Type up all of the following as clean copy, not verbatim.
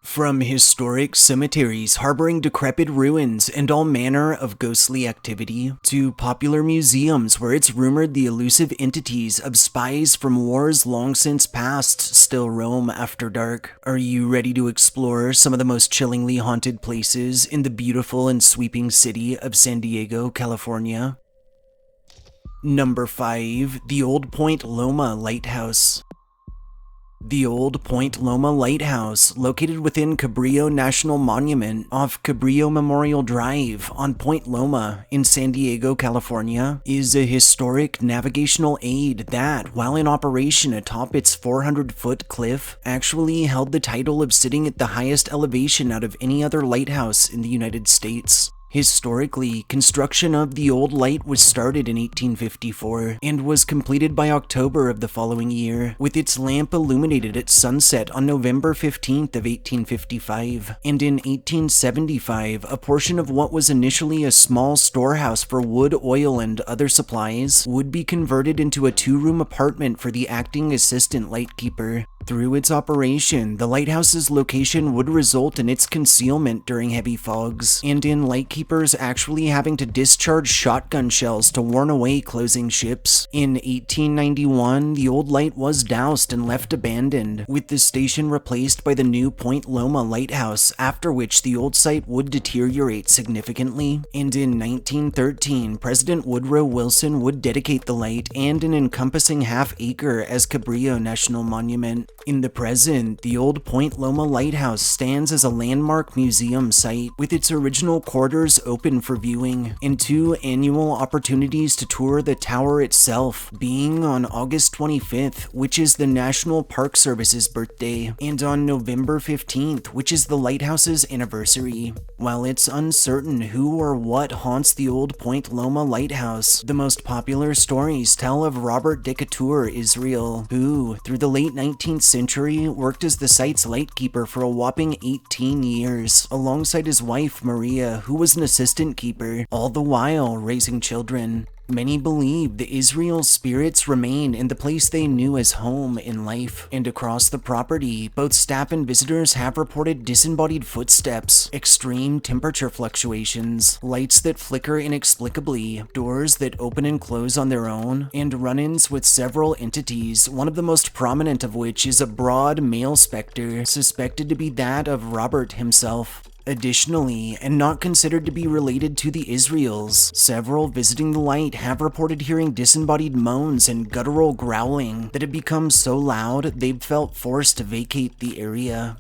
From historic cemeteries harboring decrepit ruins and all manner of ghostly activity, to popular museums where it's rumored the elusive entities of spies from wars long since past still roam after dark. Are you ready to explore some of the most chillingly haunted places in the beautiful and sweeping city of San Diego, California? Number 5. The Old Point Loma Lighthouse. The Old Point Loma Lighthouse, located within Cabrillo National Monument off Cabrillo Memorial Drive on Point Loma in San Diego, California, is a historic navigational aid that, while in operation atop its 400-foot cliff, actually held the title of sitting at the highest elevation out of any other lighthouse in the United States. Historically, construction of the old light was started in 1854 and was completed by October of the following year, with its lamp illuminated at sunset on November 15th of 1855. And in 1875, a portion of what was initially a small storehouse for wood, oil, and other supplies would be converted into a two-room apartment for the acting assistant lightkeeper. Through its operation, the lighthouse's location would result in its concealment during heavy fogs, and in lightkeepers actually having to discharge shotgun shells to warn away closing ships. In 1891, the old light was doused and left abandoned, with the station replaced by the new Point Loma Lighthouse, after which the old site would deteriorate significantly. And in 1913, President Woodrow Wilson would dedicate the light and an encompassing half-acre as Cabrillo National Monument. In the present, the old Point Loma Lighthouse stands as a landmark museum site, with its original quarters open for viewing, and 2 annual opportunities to tour the tower itself, being on August 25th, which is the National Park Service's birthday, and on November 15th, which is the lighthouse's anniversary. While it's uncertain who or what haunts the old Point Loma Lighthouse, the most popular stories tell of Robert Decatur Israel, who, through the late 19th century, worked as the site's lightkeeper for a whopping 18 years, alongside his wife Maria, who was an assistant keeper, all the while raising children. Many believe the Israel's spirits remain in the place they knew as home in life, and across the property, both staff and visitors have reported disembodied footsteps, extreme temperature fluctuations, lights that flicker inexplicably, doors that open and close on their own, and run-ins with several entities, one of the most prominent of which is a broad male specter, suspected to be that of Robert himself. Additionally, and not considered to be related to the Israels, several visiting the light have reported hearing disembodied moans and guttural growling that have become so loud they've felt forced to vacate the area.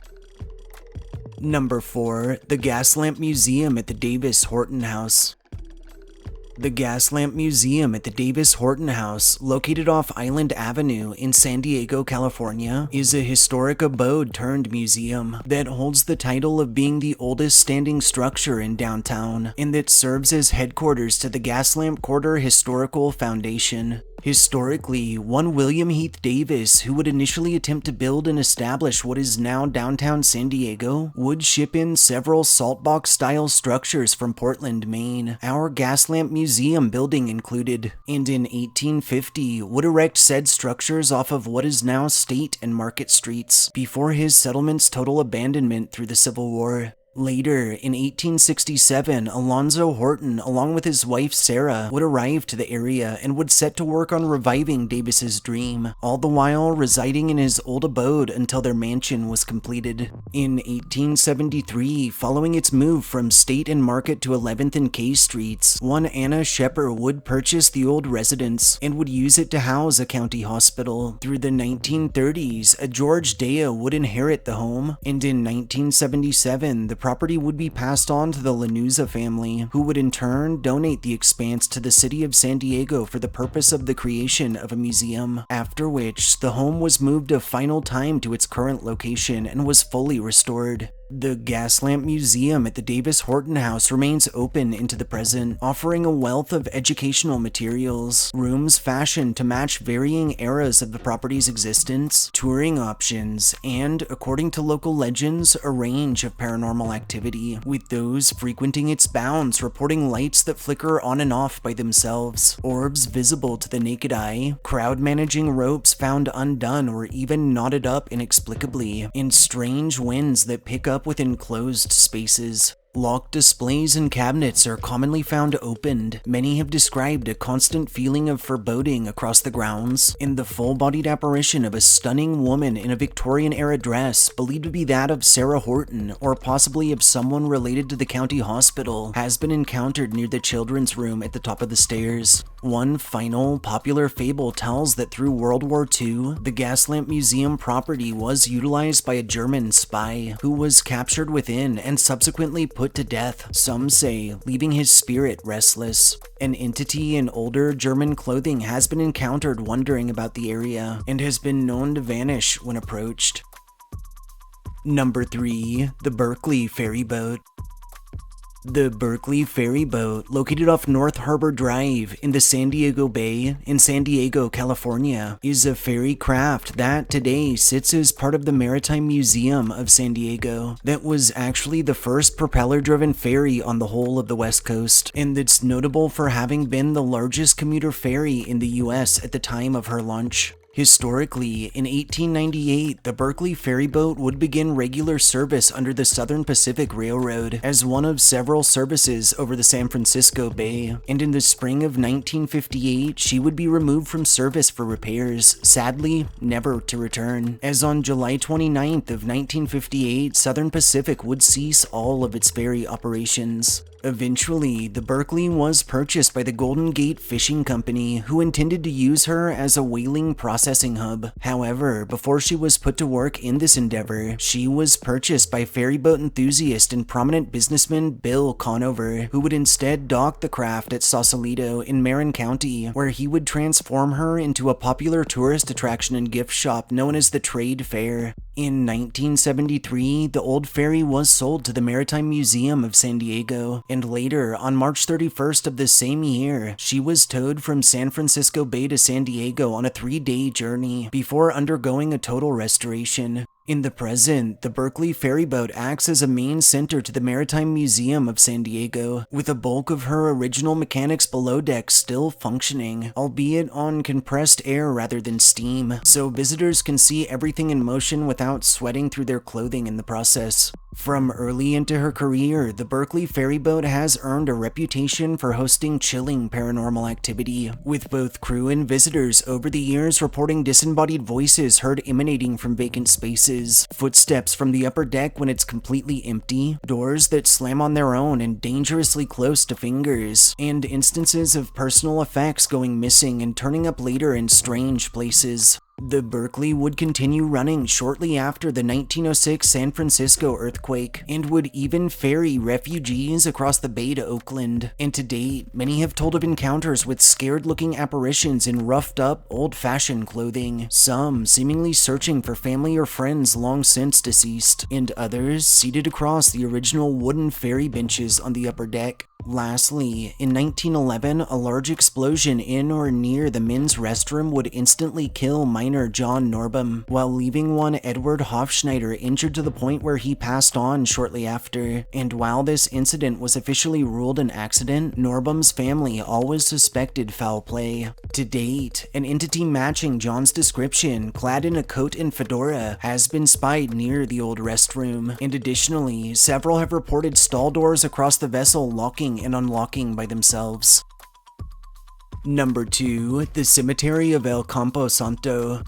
Number 4. The Gaslamp Museum at the Davis-Horton House. The Gaslamp Museum at the Davis-Horton House, located off Island Avenue in San Diego, California, is a historic abode turned museum that holds the title of being the oldest standing structure in downtown, and that serves as headquarters to the Gaslamp Quarter Historical Foundation. Historically, one William Heath Davis, who would initially attempt to build and establish what is now downtown San Diego, would ship in several saltbox-style structures from Portland, Maine, our Gaslamp Museum building included, and in 1850 would erect said structures off of what is now State and Market Streets, before his settlement's total abandonment through the Civil War. Later, in 1867, Alonzo Horton, along with his wife Sarah, would arrive to the area and would set to work on reviving Davis's dream, all the while residing in his old abode until their mansion was completed. In 1873, following its move from State and Market to 11th and K Streets, one Anna Shepper would purchase the old residence and would use it to house a county hospital. Through the 1930s, a George Dea would inherit the home, and in 1977, the property would be passed on to the Lanuza family, who would in turn donate the expanse to the city of San Diego for the purpose of the creation of a museum, after which the home was moved a final time to its current location and was fully restored. The Gaslamp Museum at the Davis-Horton House remains open into the present, offering a wealth of educational materials, rooms fashioned to match varying eras of the property's existence, touring options, and, according to local legends, a range of paranormal activity, with those frequenting its bounds reporting lights that flicker on and off by themselves, orbs visible to the naked eye, crowd managing ropes found undone or even knotted up inexplicably, and strange winds that pick up up with enclosed spaces. Locked displays and cabinets are commonly found opened. Many have described a constant feeling of foreboding across the grounds, and the full-bodied apparition of a stunning woman in a Victorian-era dress, believed to be that of Sarah Horton, or possibly of someone related to the county hospital, has been encountered near the children's room at the top of the stairs. One final popular fable tells that through World War II, the Gaslamp Museum property was utilized by a German spy who was captured within and subsequently put to death, some say, leaving his spirit restless. An entity in older German clothing has been encountered wandering about the area and has been known to vanish when approached. Number 3. The Berkeley Ferryboat. The Berkeley Ferryboat, located off North Harbor Drive in the San Diego Bay in San Diego, California, is a ferry craft that today sits as part of the Maritime Museum of San Diego. That was actually the first propeller-driven ferry on the whole of the West Coast, and it's notable for having been the largest commuter ferry in the US at the time of her launch. Historically, in 1898, the Berkeley Ferryboat would begin regular service under the Southern Pacific Railroad as one of several services over the San Francisco Bay, and in the spring of 1958, she would be removed from service for repairs, sadly, never to return, as on July 29th of 1958, Southern Pacific would cease all of its ferry operations. Eventually, the Berkeley was purchased by the Golden Gate Fishing Company, who intended to use her as a whaling processing hub. However, before she was put to work in this endeavor, she was purchased by ferryboat enthusiast and prominent businessman Bill Conover, who would instead dock the craft at Sausalito in Marin County, where he would transform her into a popular tourist attraction and gift shop known as the Trade Fair. In 1973, the old ferry was sold to the Maritime Museum of San Diego, and later, on March 31st of the same year, she was towed from San Francisco Bay to San Diego on a 3-day journey before undergoing a total restoration. In the present, the Berkeley Ferryboat acts as a main center to the Maritime Museum of San Diego, with a bulk of her original mechanics below deck still functioning, albeit on compressed air rather than steam, so visitors can see everything in motion without sweating through their clothing in the process. From early into her career, the Berkeley Ferryboat has earned a reputation for hosting chilling paranormal activity, with both crew and visitors over the years reporting disembodied voices heard emanating from vacant spaces, footsteps from the upper deck when it's completely empty, doors that slam on their own and dangerously close to fingers, and instances of personal effects going missing and turning up later in strange places. The Berkeley would continue running shortly after the 1906 San Francisco earthquake, and would even ferry refugees across the bay to Oakland. And to date, many have told of encounters with scared-looking apparitions in roughed-up, old-fashioned clothing, some seemingly searching for family or friends long since deceased, and others seated across the original wooden ferry benches on the upper deck. Lastly, in 1911, a large explosion in or near the men's restroom would instantly kill miner John Norbum, while leaving one Edward Hofschneider injured to the point where he passed on shortly after. And while this incident was officially ruled an accident, Norbum's family always suspected foul play. To date, an entity matching John's description, clad in a coat and fedora, has been spied near the old restroom, and additionally, several have reported stall doors across the vessel locking and unlocking by themselves. Number 2. The Cemetery of El Campo Santo.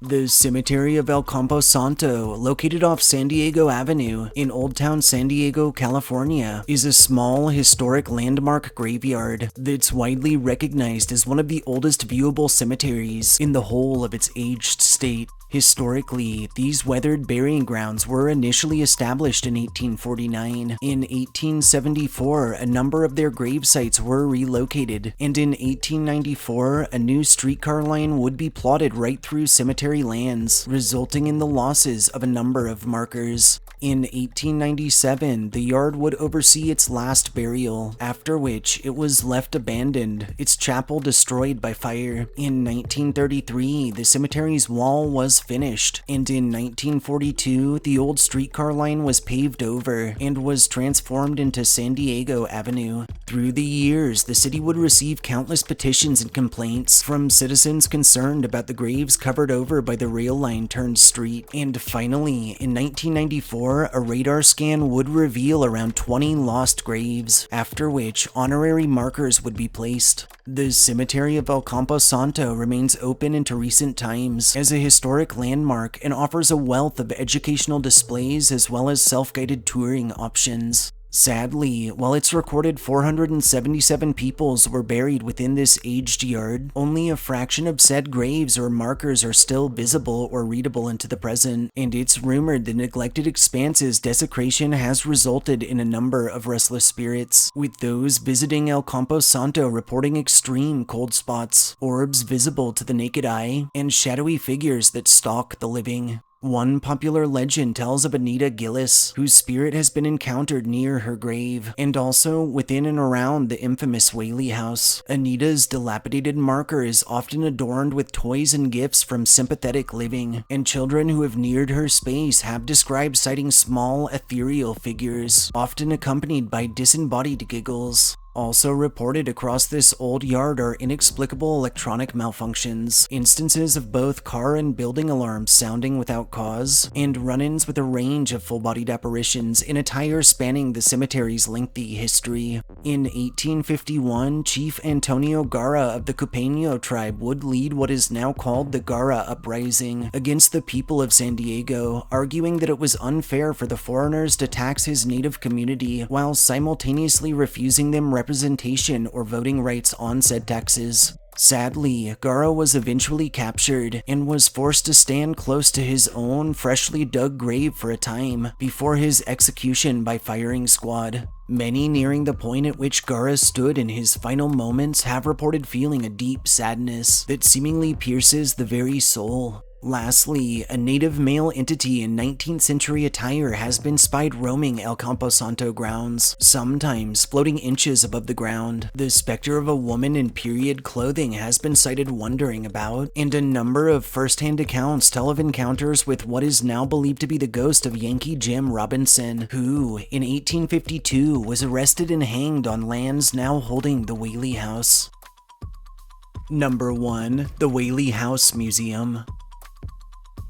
The Cemetery of El Campo Santo, located off San Diego Avenue in Old Town San Diego, California, is a small, historic landmark graveyard that's widely recognized as one of the oldest viewable cemeteries in the whole of its aged state. Historically, these weathered burying grounds were initially established in 1849. In 1874, a number of their grave sites were relocated, and in 1894, a new streetcar line would be plotted right through cemetery lands, resulting in the losses of a number of markers. In 1897, the yard would oversee its last burial, after which it was left abandoned, its chapel destroyed by fire. In 1933, the cemetery's wall was finished, and in 1942, the old streetcar line was paved over and was transformed into San Diego Avenue. Through the years, the city would receive countless petitions and complaints from citizens concerned about the graves covered over by the rail line turned street. And finally, in 1994, a radar scan would reveal around 20 lost graves, after which honorary markers would be placed. The cemetery of El Campo Santo remains open into recent times as a historic landmark and offers a wealth of educational displays as well as self-guided touring options. Sadly, while it's recorded 477 peoples were buried within this aged yard, only a fraction of said graves or markers are still visible or readable into the present, and it's rumored the neglected expanse's desecration has resulted in a number of restless spirits, with those visiting El Campo Santo reporting extreme cold spots, orbs visible to the naked eye, and shadowy figures that stalk the living. One popular legend tells of Anita Gillis, whose spirit has been encountered near her grave, and also within and around the infamous Whaley house. Anita's dilapidated marker is often adorned with toys and gifts from sympathetic living, and children who have neared her space have described sighting small, ethereal figures, often accompanied by disembodied giggles. Also reported across this old yard are inexplicable electronic malfunctions, instances of both car and building alarms sounding without cause, and run-ins with a range of full-bodied apparitions in attire spanning the cemetery's lengthy history. In 1851, Chief Antonio Gara of the Cupeño tribe would lead what is now called the Gara Uprising against the people of San Diego, arguing that it was unfair for the foreigners to tax his native community while simultaneously refusing them representation or voting rights on said taxes. Sadly, Gara was eventually captured and was forced to stand close to his own freshly dug grave for a time before his execution by firing squad. Many nearing the point at which Gara stood in his final moments have reported feeling a deep sadness that seemingly pierces the very soul. Lastly, a native male entity in 19th century attire has been spied roaming El Campo Santo grounds, sometimes floating inches above the ground. The specter of a woman in period clothing has been sighted wandering about, and a number of first-hand accounts tell of encounters with what is now believed to be the ghost of Yankee Jim Robinson, who, in 1852, was arrested and hanged on lands now holding the Whaley House. Number 1. The Whaley House Museum.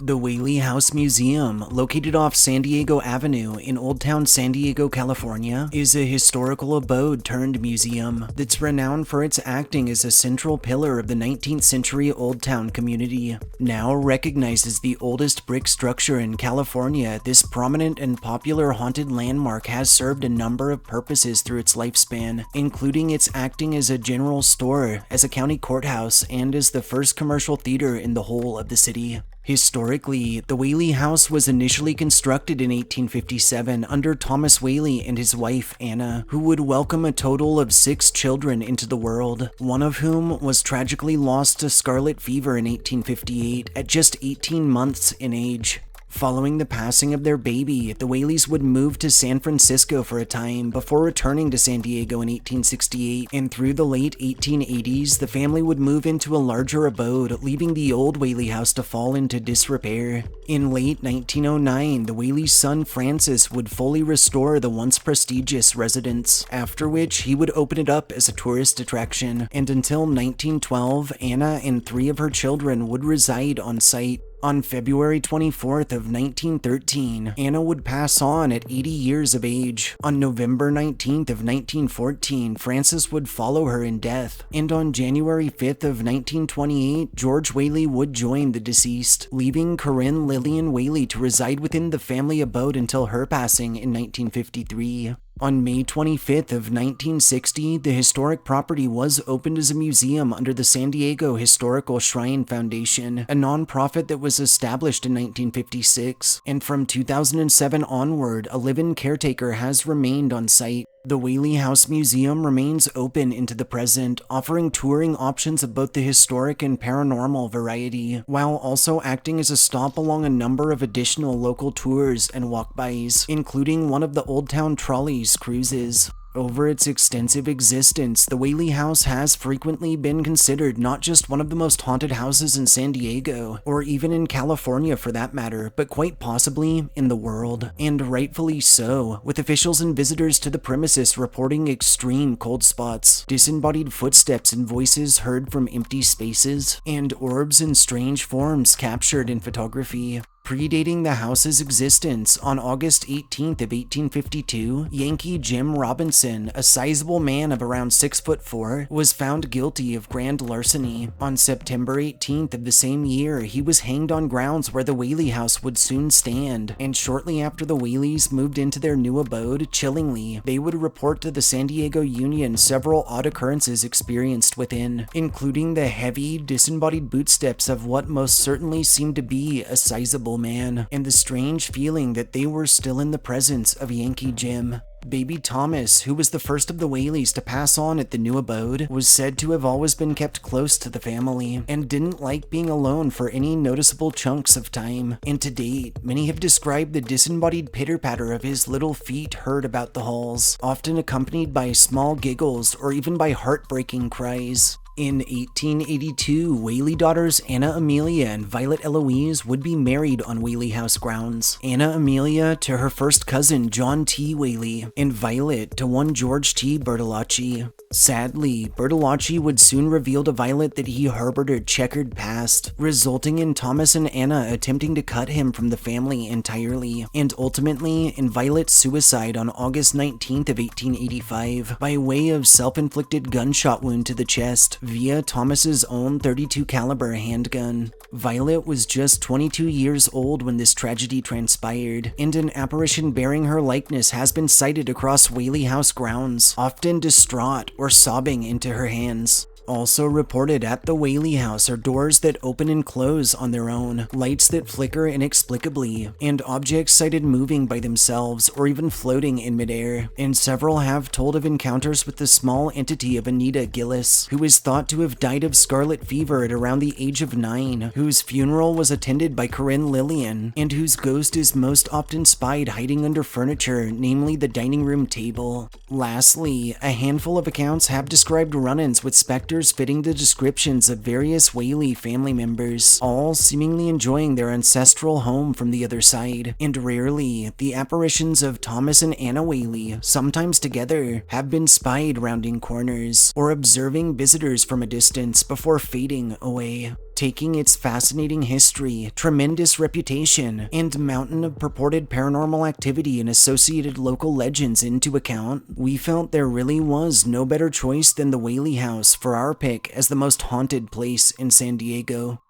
The Whaley House Museum, located off San Diego Avenue in Old Town San Diego, California, is a historical abode turned museum that's renowned for its acting as a central pillar of the 19th century Old Town community. Now recognized as the oldest brick structure in California, this prominent and popular haunted landmark has served a number of purposes through its lifespan, including its acting as a general store, as a county courthouse, and as the first commercial theater in the whole of the city. Historically, the Whaley House was initially constructed in 1857 under Thomas Whaley and his wife Anna, who would welcome a total of 6 children into the world, one of whom was tragically lost to scarlet fever in 1858 at just 18 months in age. Following the passing of their baby, the Whaleys would move to San Francisco for a time before returning to San Diego in 1868, and through the late 1880s, the family would move into a larger abode, leaving the old Whaley house to fall into disrepair. In late 1909, the Whaley's son Francis would fully restore the once prestigious residence, after which he would open it up as a tourist attraction, and until 1912, Anna and 3 of her children would reside on site. On February 24th of 1913, Anna would pass on at 80 years of age. On November 19th of 1914, Francis would follow her in death. And on January 5th of 1928, George Whaley would join the deceased, leaving Corinne Lillian Whaley to reside within the family abode until her passing in 1953. On May 25th of 1960, the historic property was opened as a museum under the San Diego Historical Shrine Foundation, a nonprofit that was established in 1956, and from 2007 onward, a live-in caretaker has remained on site. The Whaley House Museum remains open into the present, offering touring options of both the historic and paranormal variety, while also acting as a stop along a number of additional local tours and walk-bys, including one of the Old Town Trolley's cruises. Over its extensive existence, the Whaley House has frequently been considered not just one of the most haunted houses in San Diego, or even in California for that matter, but quite possibly in the world. And rightfully so, with officials and visitors to the premises reporting extreme cold spots, disembodied footsteps and voices heard from empty spaces, and orbs in strange forms captured in photography. Predating the house's existence, on August 18th of 1852, Yankee Jim Robinson, a sizable man of around 6'4", was found guilty of grand larceny. On September 18th of the same year, he was hanged on grounds where the Whaley House would soon stand, and shortly after the Whaleys moved into their new abode, chillingly, they would report to the San Diego Union several odd occurrences experienced within, including the heavy, disembodied footsteps of what most certainly seemed to be a sizable man, and the strange feeling that they were still in the presence of Yankee Jim. Baby Thomas, who was the first of the Whaleys to pass on at the new abode, was said to have always been kept close to the family, and didn't like being alone for any noticeable chunks of time. And to date, many have described the disembodied pitter-patter of his little feet heard about the halls, often accompanied by small giggles or even by heartbreaking cries. In 1882, Whaley daughters Anna Amelia and Violet Eloise would be married on Whaley House grounds. Anna Amelia to her first cousin John T. Whaley, and Violet to one George T. Bertolacci. Sadly, Bertolacci would soon reveal to Violet that he harbored a checkered past, resulting in Thomas and Anna attempting to cut him from the family entirely, and ultimately in Violet's suicide on August 19th of 1885 by way of self-inflicted gunshot wound to the chest via Thomas's own .32 caliber handgun. Violet was just 22 years old when this tragedy transpired, and an apparition bearing her likeness has been sighted across Whaley House grounds, often distraught or sobbing into her hands. Also reported at the Whaley House are doors that open and close on their own, lights that flicker inexplicably, and objects sighted moving by themselves or even floating in midair. And several have told of encounters with the small entity of Anita Gillis, who is thought to have died of scarlet fever at around the age of 9, whose funeral was attended by Corinne Lillian, and whose ghost is most often spied hiding under furniture, namely the dining room table. Lastly, a handful of accounts have described run-ins with specters fitting the descriptions of various Whaley family members, all seemingly enjoying their ancestral home from the other side, and rarely, the apparitions of Thomas and Anna Whaley, sometimes together, have been spied rounding corners, or observing visitors from a distance before fading away. Taking its fascinating history, tremendous reputation, and mountain of purported paranormal activity and associated local legends into account, we felt there really was no better choice than the Whaley House for our pick as the most haunted place in San Diego.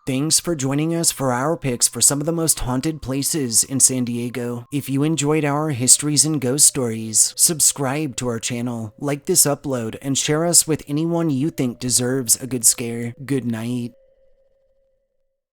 Thanks for joining us for our picks for some of the most haunted places in San Diego. If you enjoyed our histories and ghost stories, subscribe to our channel, like this upload, and share us with anyone you think deserves a good scare. Good night.